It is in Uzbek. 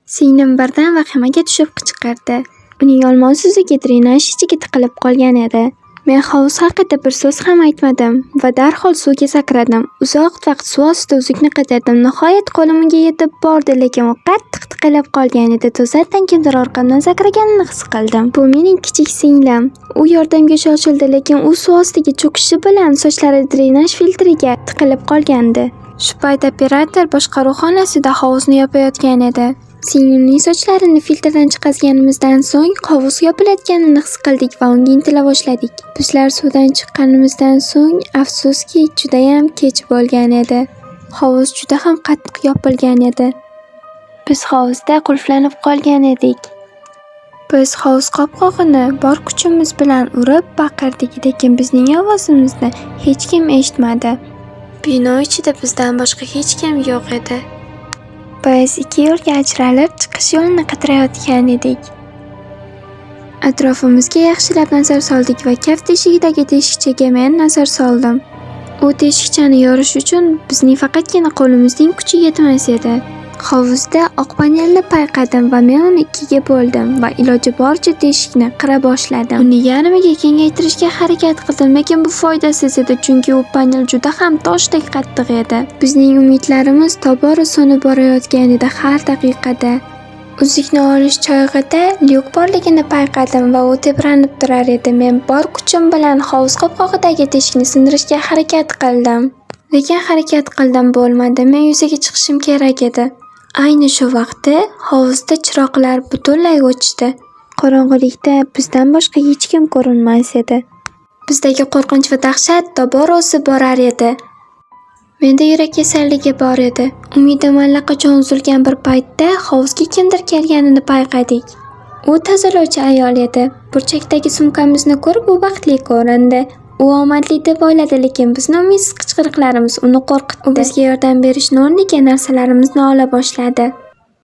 Singlim birdan vahimaga tushib qichqirdi. Uning olmon suzuki drenaj ichiga tiqilib qolgan edi. Men hovuz haqida bir so'z ham aytmadim va darhol suvga sakradim. Uzoq vaqt suv ostida uzukni qidirdim. Nihoyat qo'lim unga yetib bordi, lekin u qattiq tiqilib qolgan edi. To'satdan kimdir orqamdan sakraganini his qildim. Bu mening kichik singlim. U yordamga shoshildi, lekin u suv ostiga cho'kishi bilan sochlari drenaj filtriga tiqilib qolgandi. Shu payt operator boshqaruv xonasida hovuzni yopayotgan edi. Singlimning sochlarini filtrdan chiqazganimizdan so'ng hovuz yopilayotganini his qildik va unga intila boshladik. Bizlar suvdan chiqqanimizdan so'ng afsuski judayam kech bo'lgan edi. Hovuz juda ham qattiq yopilgan edi. Biz hovuzda qulflanib qolgan edik. Biz hovuz qopqog'ini bor kuchimiz bilan urib baqirdik, lekin bizning ovozimizni hech kim eshitmadi. Bino ichida bizdan boshqa hech kim yo'q edi. Biz ikki yo'lga ajralib chiqish yo'lini qidirayotgan edik. Atrofimizga yaxshilab nazar soldik va kaft eshigidagi teshikchaga men nazar soldim. U teshikchani yorish uchun bizning faqatgina qo'limizning kuchi yetmas edi. Hovuzda oq panelni payqadim va men uni ikkiga bo'ldim va iloji boricha teshikni qira boshladim. Uni yarmiga kengaytirishga harakat qildim, lekin bu foydasiz edi, chunki u panel juda ham toshdek qattiq edi. Bizning umidlarimiz tobora so'nib borayotgan edi har daqiqada. Uzukni olish chog'ida lyuk borligini payqadim va u tebranib turar edi. Men bor kuchim bilan hovuz qopqog'idagi teshikni sindirishga harakat qildim. Lekin harakat qildim bo'lmadi. Men yuzaga chiqishim kerak edi. Ayni shu vaqtda hovuzda chiroqlar butunlay o'chdi. Qorong'ilikda bizdan boshqa hech kim ko'rinmas edi. Bizdagi qo'rqinch va dahshat tobora o'sib borar edi. Menda yurak kasalligi bor edi. Umidim allaqachon uzilgan bir paytda hovuzga kimdir kelganini payqadik. U tozalovchi ayol edi. Burchakdagi sumkamizni ko'rib u baxtli ko'rindi. U omadli deb o'yladi, lekin bizni umidsiz qichqiriqlarimiz uni qo'rqitdi. U bizga yordam berishni o'rniga narsalarimizni ola boshladi.